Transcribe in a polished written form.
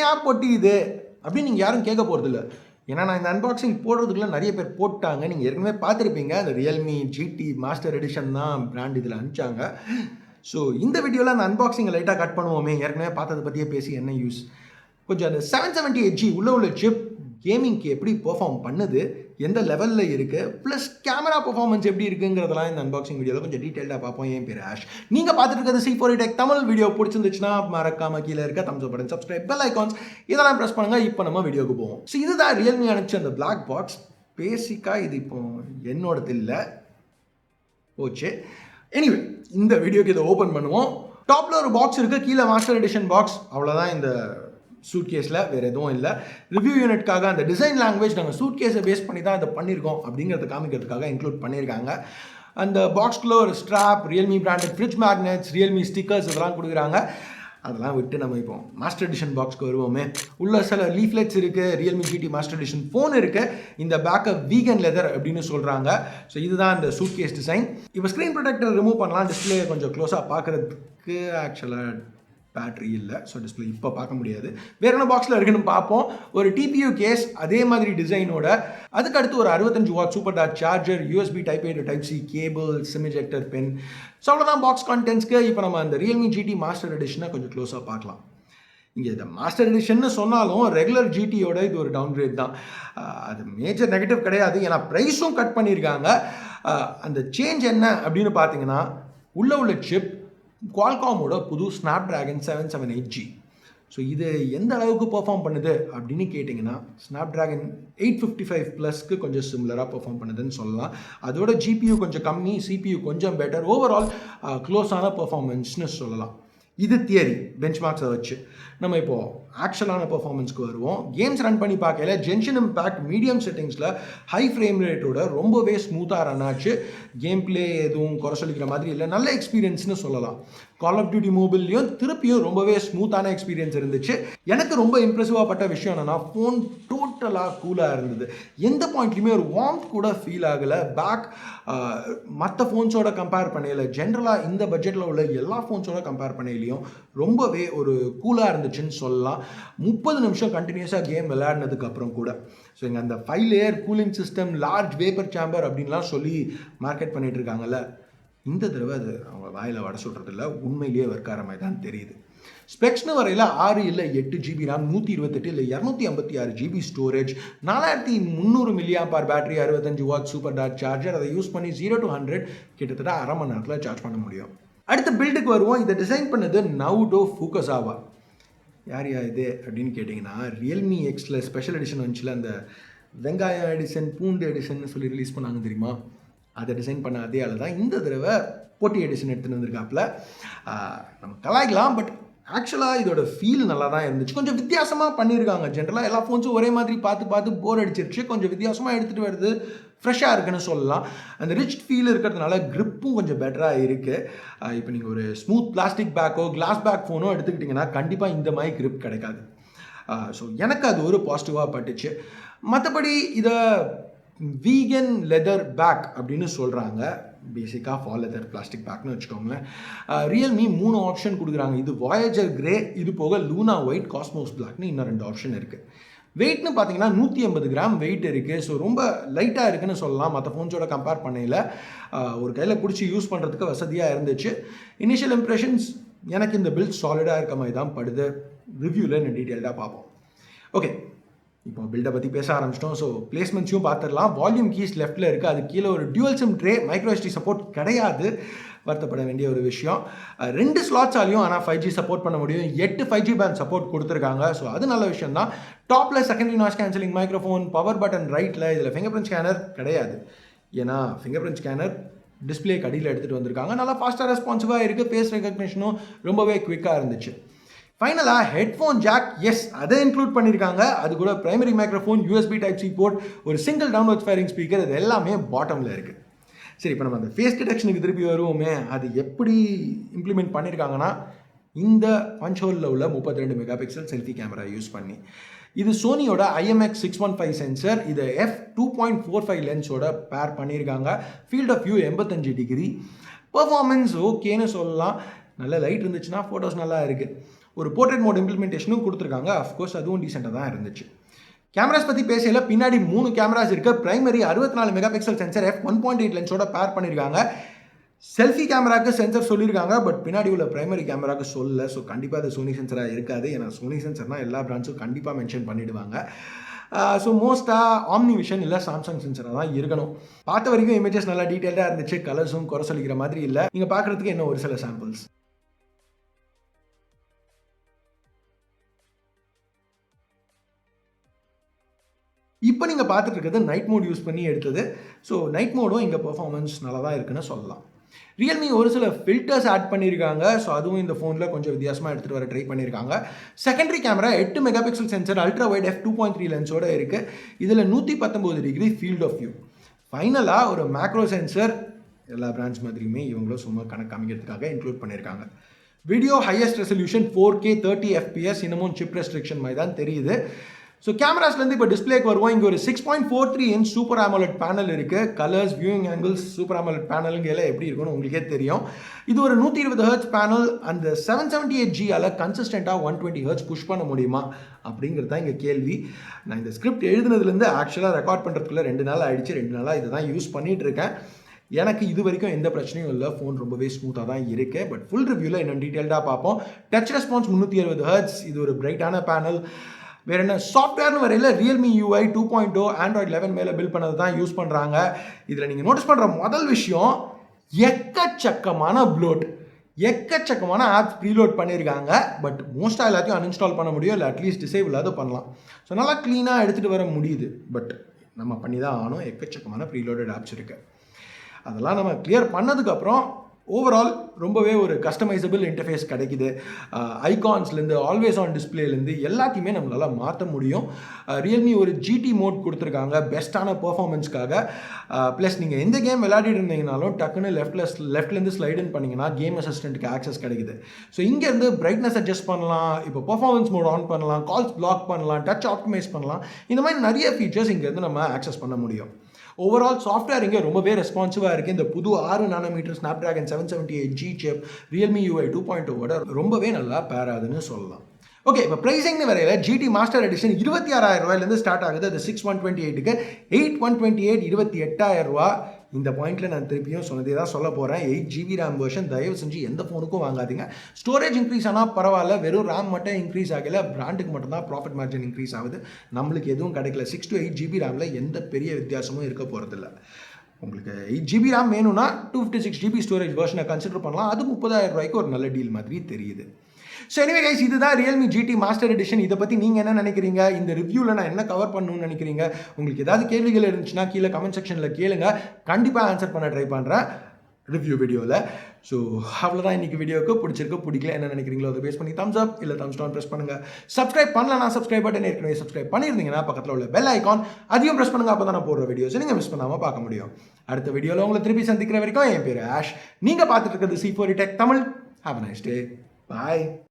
ஏன் பொட்டி இது அப்படின்னு நீங்கள் யாரும் கேட்க போகிறதில்ல. ஏன்னா நான் இந்த அன்பாக்சிங் போடுறதுக்குள்ள நிறைய பேர் போட்டாங்க. நீங்கள் ஏற்கனவே பார்த்துருப்பீங்க. அந்த ரியல்மி ஜிடி மாஸ்டர் எடிஷன் தான் பிராண்ட் இதில் அனுப்பிச்சாங்க. ஸோ இந்த வீடியோவில் அந்த அன்பாக்சிங்கை லைட்டாக கட் பண்ணுவோமே. ஏற்கனவே பார்த்ததை பற்றியே பேசி என்ன யூஸ். கொஞ்சம் அந்த 770Hz உள்ள சிப் கேமிங்க்கு எப்படி பெர்ஃபார்ம் பண்ணுது, எந்த லெவலில் இருக்குது, ப்ளஸ் கேமரா பெர்ஃபார்மன்ஸ் எப்படி இருக்குங்கிறதெல்லாம் இந்த அன்பாக்சிங் வீடியோவில் கொஞ்சம் டீட்டெயிலாக பார்ப்போம். என் பேர் ஆஷ். நீங்கள் பார்த்துட்டு இருக்கிறது C4 Tech தமிழ். வீடியோ பிடிச்சிருந்துச்சுன்னா மறக்காம கீழே இருக்க தம்ஸ் அப் பட்டன், சப்ஸ்கிரைப், பெல் ஐகான்ஸ் இதெல்லாம் ப்ரெஸ் பண்ணுங்கள். இப்போ நம்ம வீடியோக்கு போவோம். ஸோ இதுதான் ரியல்மி அனுப்பிச்ச அந்த பிளாக் பாக்ஸ். பேசிக்காக இது இப்போ என்னோடது இல்லை, போச்சு. எனிவே இந்த வீடியோக்கு இதை ஓப்பன் பண்ணுவோம். டாப்பில் ஒரு பாக்ஸ் இருக்குது, கீழே மாஸ்டர் எடிஷன் பாக்ஸ். அவ்வளோதான் இந்த சூட் கேஸில், வேறு எதுவும் இல்லை. ரிவ்யூ யூனிட்காக அந்த டிசைன் லாங்குவேஜ் நாங்கள் சூட் கேஸை பேஸ் பண்ணி தான் இதை பண்ணியிருக்கோம் அப்படிங்கிறத காமிக்கிறதுக்காக இன்க்ளூட் பண்ணியிருக்காங்க. அந்த பாக்ஸ்குள்ளே ஒரு strap, Realme branded fridge magnets, Realme stickers இதெல்லாம் கொடுக்குறாங்க. அதெல்லாம் விட்டு நம்ம இப்போ மாஸ்டர் எடிஷன் பாக்ஸ்க்கு வருவோமே. உள்ள சில லீஃப்லெட்ஸ் இருக்குது, Realme GT master edition phone இருக்குது. இந்த பேக்கை வீகன் லெதர் அப்படின்னு சொல்கிறாங்க. ஸோ இதுதான் இந்த சூட் கேஸ் டிசைன். இப்போ ஸ்க்ரீன் ப்ரொடெக்டர் ரிமூவ் பண்ணலாம். டிஸ்பிளே கொஞ்சம் க்ளோஸாக பார்க்குறதுக்கு ஆக்சுவலாக பேட்ரி இல்லை, ஸோ டிஸ்பிளே இப்போ பார்க்க முடியாது. வேறு என்ன பாக்ஸில் இருக்குன்னு பார்ப்போம். ஒரு டிபியூ கேஸ் அதே மாதிரி டிசைனோட, அதுக்கு அடுத்து ஒரு 65 வாட் சூப்பர் டாட் charger, USB type A to type C cable, sim ejector pin. So அவ்வளோதான் பாக்ஸ் கான்டென்ட்ஸ்க்கு. இப்போ நம்ம அந்த ரியல்மி ஜிடி மாஸ்டர் எடிஷனை கொஞ்சம் க்ளோஸாக பார்க்கலாம். இங்கே இந்த மாஸ்டர் எடிஷன்னு சொன்னாலும் ரெகுலர் ஜிடியோட இது ஒரு டவுன் கிரேட் தான். அது மேஜர் நெகட்டிவ் கிடையாது, ஏன்னா ப்ரைஸும் கட் பண்ணியிருக்காங்க. அந்த சேஞ்ச் என்ன அப்படின்னு பார்த்தீங்கன்னா, உள்ள சிப் குவால்காமோட புது Snapdragon 778G. ஸோ இது எந்த அளவுக்கு பெர்ஃபார்ம் பண்ணுது அப்படின்னு கேட்டிங்கன்னா, Snapdragon 855 ப்ளஸ்க்கு கொஞ்சம் சிமிலராக பெர்ஃபார்ம் பண்ணுதுன்னு சொல்லலாம். அதோட GPU கொஞ்சம் கம்மி, CPU கொஞ்சம் பெட்டர், ஓவரால் க்ளோஸான பெர்ஃபார்மன்ஸ்னு சொல்லலாம். இது தியரி பெஞ்ச்மார்க்ஸை வச்சு. நம்ம இப்போது ஆக்சுவலான பெர்ஃபார்மன்ஸ்க்கு வருவோம். கேம்ஸ் ரன் பண்ணி பார்க்கல ஜென்ஷன் இம்பேக்ட் மீடியம் செட்டிங்ஸில் ஹை ஃப்ரேம் ரேட்டோட ரொம்பவே ஸ்மூத்தாக ரன் ஆச்சு. கேம் பிளே எதுவும் குறை சொல்லிக்கிற மாதிரி இல்லை, நல்ல எக்ஸ்பீரியன்ஸ்னு சொல்லலாம். கால் ஆஃப் டியூட்டி மொபைல்லையும் திருப்பியும் ரொம்பவே ஸ்மூத்தான எக்ஸ்பீரியன்ஸ் இருந்துச்சு. எனக்கு ரொம்ப இம்ப்ரெசிவாக பட்ட விஷயம் என்னென்னா, ஃபோன் டோட்டலாக கூலாக இருந்தது. எந்த பாயிண்ட்லையுமே ஒரு வார்ம்த் கூட ஃபீல் ஆகலை. பேக் மற்ற ஃபோன்ஸோட கம்பேர் பண்ணல, ஜென்ரலாக இந்த பட்ஜெட்டில் உள்ள எல்லா ஃபோன்ஸோட கம்பேர் பண்ணலையும் ரொம்பவே ஒரு கூலாக இருந்துச்சுன்னு சொல்லலாம். 30 நிமிஷம் கண்டினியூஸாக கேம் விளையாடினதுக்கு அப்புறம் கூட. ஸோ இங்கே அந்த 5 layer cooling system, large vapour chamber அப்படின்லாம் சொல்லி மார்க்கெட் பண்ணிட்டு இருக்காங்கல்ல, இந்த தடவை அது அவங்க வாயில் வடை சுடுறதில்ல, உண்மையிலேயே ஒர்க்கார மாதிரி தான் தெரியுது. ஸ்பெக்ஸ்னு வரையில் 6 இல்லை 8 GB RAM, 128 இல்லை 256 GB storage, 4300 mAh battery, 65 watt super டாட் சார்ஜர். அதை யூஸ் பண்ணி 0 to 100 கிட்டத்தட்ட அரை மணி நேரத்தில் சார்ஜ் பண்ண முடியும். அடுத்த பில்டுக்கு வருவோம். இதை டிசைன் பண்ணது நவுடோ ஃபுகசாவா. யார் இது அப்படின்னு கேட்டிங்கன்னா, ரியல்மி எக்ஸில் ஸ்பெஷல் எடிஷன் வந்துச்சுல, அந்த வெங்காயம் எடிஷன், பூண்டு எடிஷன் சொல்லி ரிலீஸ் பண்ணாங்க தெரியுமா, அதை டிசைன் பண்ண அதே ஆள் தான் இந்த தடவை போட்டி எடிஷன் எடுத்துகிட்டு வந்திருக்காப்புல. நம்ம கலாய்க்கலாம், பட் ஆக்சுவலாக இதோட ஃபீல் நல்லா தான் இருந்துச்சு. கொஞ்சம் வித்தியாசமாக பண்ணியிருக்காங்க. ஜென்ரலாக எல்லா ஃபோன்ஸும் ஒரே மாதிரி பார்த்து போர் அடிச்சிருச்சு. கொஞ்சம் வித்தியாசமாக எடுத்துகிட்டு வருது, ஃப்ரெஷ்ஷாக இருக்குன்னு சொல்லலாம். அந்த ரிச் ஃபீல் இருக்கிறதுனால க்ரிப்பும் கொஞ்சம் பெட்டராக இருக்குது. இப்போ நீங்கள் ஒரு ஸ்மூத் பிளாஸ்டிக் பேக்கோ கிளாஸ் பேக் ஃபோனோ எடுத்துக்கிட்டிங்கன்னா கண்டிப்பாக இந்த மாதிரி க்ரிப் கிடைக்காது. ஸோ எனக்கு அது ஒரு பாசிட்டிவாக பட்டுச்சு. மற்றபடி இதை வீகன் லெதர் பேக் அப்படின்னு சொல்கிறாங்க. பேசிக்காக ஃபால் லெதர் பிளாஸ்டிக் பேக்னு வச்சுக்கோங்களேன். ரியல்மி 3 ஆப்ஷன் கொடுக்குறாங்க. இது வாயேஜர் கிரே, இது போக லூனா ஒயிட், காஸ்மோஸ் பிளாக்னு இன்னும் 2 ஆப்ஷன் இருக்குது. வெயிட்னு பார்த்தீங்கன்னா 180 கிராம் வெயிட் இருக்குது. ஸோ ரொம்ப லைட்டாக இருக்குதுன்னு சொல்லலாம். மற்ற ஃபோன்ஸோட கம்பேர் பண்ணையில் ஒரு கையில் பிடிச்சி யூஸ் பண்ணுறதுக்கு வசதியாக இருந்துச்சு. இனிஷியல் இம்ப்ரெஷன்ஸ் எனக்கு இந்த பில்ட் சாலிடாக இருக்க மாதிரி தான் படுது. ரிவ்யூவில் இன்னும் டீட்டெயில்டாக பார்ப்போம். ஓகே, இப்போ பில்டை பற்றி பேச ஆரம்பிச்சிட்டோம். ஸோ பிளேஸ்மெண்ட்ஸையும் பார்த்துடலாம். வால்யூம் கீஸ் லெஃப்ட்டில் இருக்குது. அது கீழே ஒரு dual sim tray, micro SD support கிடையாது, வருத்தப்பட வேண்டிய ஒரு விஷயம். 2 ஸ்லாட்ஸாலையும் ஆனால் 5G சப்போர்ட் பண்ண முடியும். 8 5G பேண்ட் சப்போர்ட் கொடுத்துருக்காங்க. ஸோ அது நல்ல விஷயம் தான். டாப்பில் secondary noise cancelling microphone, power button ரைட்டில். இதில் ஃபிங்கர் பிரிண்ட் ஸ்கேனர் கிடையாது, ஏன்னா ஃபிங்கர் பிரிண்ட் ஸ்கேனர் டிஸ்பிளே கடியில் எடுத்துகிட்டு வந்திருக்காங்க. நல்லா ஃபாஸ்ட்டாக ரெஸ்பான்சிவாக இருக்குது. ஃபேஸ் ரெகக்னிஷனும் ரொம்பவே குவிக்காக இருந்துச்சு. ஃபைனலாக ஹெட்ஃபோன் ஜாக், எஸ், அதை இன்க்ளூட் பண்ணியிருக்காங்க. அது கூட primary microphone, USB type C port, ஒரு சிங்கிள் டவுன்லோட் ஃபயரிங் ஸ்பீக்கர், இது எல்லாமே பாட்டமில் இருக்குது. சரி, இப்போ நம்ம அந்த ஃபேஸ் டிடெக்ஷனுக்கு திருப்பி வருவோமே. அது எப்படி இம்ப்ளிமெண்ட் பண்ணியிருக்காங்கன்னா, இந்த பஞ்ச் ஹோலில் உள்ள 32 மெகாபிக்சல் செல்ஃபி கேமரா யூஸ் பண்ணி. இது சோனியோட IMX615 சென்சர். இதை f2.45 லென்ஸோட பேர் பண்ணியிருக்காங்க. Field of view 85 degree. Performance ஓகேன்னு சொல்லலாம். நல்ல லைட் இருந்துச்சுன்னா ஃபோட்டோஸ் நல்லா இருக்குது. ஒரு போர்ட்ரேட் மோட் இம்ப்ளிமெண்டேஷனும் கொடுத்துருக்காங்க. அஃப்கோர்ஸ் அதுவும் டீசெண்டாக தான் இருந்துச்சு. கேமராஸ் பற்றி பேசல, பின்னாடி 3 கேமராஸ் இருக்குது. Primary 64 mega pixel sensor f1.8 லென்ஸோட pair பண்ணியிருக்காங்க. செல்ஃபி கேமராக்கு சென்சர் சொல்லியிருக்காங்க, பட் பின்னாடி உள்ள பிரைமரி கேமராக்கு சொல்லல. ஸோ கண்டிப்பாக அது சோனி சென்சராக இருக்காது. ஏன்னா சோனி சென்சர்னால் எல்லா பிராண்ட்ஸும் கண்டிப்பாக மென்ஷன் பண்ணிவிடுவாங்க. ஸோ மோஸ்ட்டாக ஆம்னி விஷன் இல்லை சாம்சங் சென்சராக தான் இருக்கணும். பார்த்த வரைக்கும் இமேஜஸ் நல்லா டீட்டெயில்டாக இருந்துச்சு. கலர்ஸும் குறை சொல்லிக்கிற மாதிரி இல்லை. நீங்கள் பார்க்குறதுக்கு என்ன ஒரு சில சாம்பிள்ஸ். இப்போ நீங்கள் பார்த்துட்டு இருக்கிறது நைட் மோட் யூஸ் பண்ணி எடுத்தது. ஸோ நைட் மோடும் இங்கே பெர்ஃபார்மன்ஸ் நல்லா தான் இருக்குன்னு சொல்லலாம். ரியல்மி ஒரு சில ஃபில்டர்ஸ் ஆட் பண்ணியிருக்காங்க. ஸோ அதுவும் இந்த ஃபோனில் கொஞ்சம் வித்தியாசமாக எடுத்துகிட்டு வர ட்ரை பண்ணியிருக்காங்க. Secondary camera 8 mega pixel sensor ultra wide f2.3 லென்ஸோடு இருக்குது. இதில் 119 டிகிரி ஃபீல்ட் ஆஃப் வியூ. ஃபைனலாக ஒரு மேக்ரோ சென்சர் எல்லா பிராண்ட்ஸ் மாதிரியுமே இவங்களும் சும்மா கணக்கு காமிக்கிறதுக்காக இன்க்ளூட் பண்ணியிருக்காங்க. Video highest resolution 4K 30 FPS, இன்னமும் சிப் ரெஸ்ட்ரிக்ஷன் மாதிரி தான் தெரியுது. ஸோ கேமராஸ்லேருந்து இப்போ டிஸ்பிளேக்கு வருவோம். இங்கே ஒரு 6.43 இன்ச் சூப்பர் AMOLED பேனல் இருக்குது. Colours, viewing angles, super AMOLED பேனலுங்க எல்லாம் எப்படி இருக்குன்னு உங்களுக்கே தெரியும். இது ஒரு 120 ஹெர்ட்ஸ் பேனல். அந்த 778Gயால் கன்சிஸ்டண்ட்டாக 120 ஹெர்ட்ஸ் புஷ் பண்ண முடியுமா அப்படிங்கிறது தான் இங்கே கேள்வி. நான் இந்த ஸ்கிரிப்ட் எழுதுனதுலேருந்து ஆக்சுவலாக ரெக்கார்ட் பண்ணுறதுக்குள்ள 2 நாள் ஆகிடுச்சு. 2 நாளாக இதை தான் யூஸ் பண்ணிகிட்டு இருக்கேன். எனக்கு இது வரைக்கும் எந்த பிரச்சனையும் இல்லை. ஃபோன் ரொம்பவே ஸ்மூத்தாக தான் இருக்குது. பட் ஃபுல் ரிவ்யூவில் இன்னும் டீட்டெயில்டாக பார்ப்போம். Touch response 360 hertz. இது ஒரு பிரைட்டான பேனல். வேறு என்ன சாஃப்ட்வேர்னு வரையில் Realme UI 2.0 Android 11 மேலே பில்ட் பண்ணது தான் யூஸ் பண்ணுறாங்க. இதில் நீங்கள் நோட்டீஸ் பண்ணுற முதல் விஷயம், எக்கச்சக்கமான ப்ளோட், எக்கச்சக்கமான ஆப்ஸ் ப்ரீலோட் பண்ணியிருக்காங்க. பட் மோஸ்ட்டாக எல்லாத்தையும் அன்இன்ஸ்டால் பண்ண முடியும், இல்லை அட்லீஸ்ட் டிசேபிளாவது பண்ணலாம். ஸோ நல்லா க்ளீனாக எடுத்துகிட்டு வர முடியுது. பட் நம்ம பண்ணி தான் ஆகணும். எக்கச்சக்கமான ப்ரீலோடட் ஆப்ஸ் இருக்குது. அதெல்லாம் நம்ம கிளியர் பண்ணதுக்கப்புறம் ஓவரால் ரொம்பவே ஒரு கஸ்டமைசபிள் இன்டர்ஃபேஸ் கிடைக்குது. ஐகான்ஸ்லேருந்து ஆல்வேஸ் ஆன் டிஸ்பிளேலேருந்து எல்லாத்தையுமே நம்மளால் மாற்ற முடியும். ரியல்மி ஒரு GT மோட் கொடுத்துருக்காங்க பெஸ்ட்டான பர்ஃபார்மன்ஸ்க்காக. ப்ளஸ் நீங்கள் எந்த கேம் விளையாடிட்டு இருந்தீங்கனாலும் டக்குன்னு லெஃப்ட்லேருந்து ஸ்லைடுன்னு பண்ணிங்கன்னா கேம் அசிஸ்டண்ட்டுக்கு ஆக்சஸ் கிடைக்குது. ஸோ இங்கேருந்து பிரைட்னஸ் அட்ஜஸ்ட் பண்ணலாம், இப்போ பர்ஃபார்மன்ஸ் மோட் ஆன் பண்ணலாம், கால்ஸ் பிளாக் பண்ணலாம், டச் ஆப்டிமைஸ் பண்ணலாம். இந்த மாதிரி நிறைய ஃபீச்சர்ஸ் இங்கேருந்து நம்ம ஆக்சஸ் பண்ண முடியும். ஓவரால் சாஃப்ட்வேர் இங்கே ரொம்பவே ரெஸ்பான்சிவாக இருக்குது. இந்த புது 6 nanometre Snapdragon 778G chip Realme UI 2.0 ரொம்பவே நல்லா பேர் ஆகுதுன்னு சொல்லலாம். ஓகே, இப்போ ப்ரைஸிங்னு வரையில் GT மாஸ்டர் எடிஷன் 26,000 ரூபாயிலேருந்து ஸ்டார்ட் ஆகுது. அது 6,128க்கு 8,128 28,000 ரூபா. இந்த பாயிண்ட்டில் நான் திருப்பியும் சொன்னதே தான் சொல்ல போகிறேன். 8GB RAM வெர்ஷன் தயவு செஞ்சு எந்த ஃபோனுக்கும் வாங்காதீங்க. ஸ்டோரேஜ் இன்க்ரீஸ் ஆனால் பரவாயில்ல, வெறும் RAM மட்டும் இன்க்ரீஸ் ஆகலை. பிராண்டுக்கு மட்டும்தான் ப்ராஃபிட் மார்ஜின் இன்க்ரீஸ் ஆகுது. நம்மளுக்கு எதுவும் கிடைக்கல. 6 to 8GB RAMல எந்த பெரிய வித்தியாசமும் இருக்க போகிறதில்ல. உங்களுக்கு 8GB RAM வேணும்னா 256GB ஸ்டோரேஜ் வெர்ஷனை கன்சிடர் பண்ணலாம். அது 30,000 ரூபாய்க்கு ஒரு நல்ல டீல் மாதிரி தெரியுது. ஸோ எனிவே கைஸ், இதுதான் Realme GT மாஸ்டர் எடிஷன். இதை பற்றி நீங்கள் என்ன நினைக்கிறீங்க? இந்த ரிவ்யூவில் நான் என்ன கவர் பண்ணணும்னு நினைக்கிறீங்க? உங்களுக்கு ஏதாவது கேள்விகள் இருந்துச்சுன்னா கீழே கமெண்ட் செக்ஷனில் கேளுங்க. கண்டிப்பாக ஆன்சர் பண்ண ட்ரை பண்ணுறேன் ரிவ்யூ வீடியோவில். ஸோ அவ்வளோதான் இன்றைக்கி வீடியோவுக்கு. பிடிச்சிருக்கு பிடிக்கல என்ன நினைக்கிறீங்களோ அதை பேஸ் பண்ணி தம்ஸ் அப் இல்லை தம்ஸ் டவுன் ப்ரெஸ் பண்ணுங்கள். சப்ஸ்கிரைப் பண்ணலன்னா சப்ஸ்கிரைப் பட்டன் ஏற்கனவே சப்ஸ்கிரைப் பண்ணியிருந்தீங்கன்னா பக்கத்தில் உள்ள பெல் ஐக்கான் அதையும் ப்ரெஸ் பண்ணுங்கள். அப்போ தான் நான் போடுற வீடியோஸ் நீங்கள் மிஸ் பண்ணாமல் பார்க்க முடியும். அடுத்த வீடியோவில் உங்களை திருப்பி சந்திக்கிற வரைக்கும் என் பேர் ஆஷ். நீங்கள் பார்த்துட்டு இருக்கிறது C4 Tech Tamil. Have a nice day. Bye.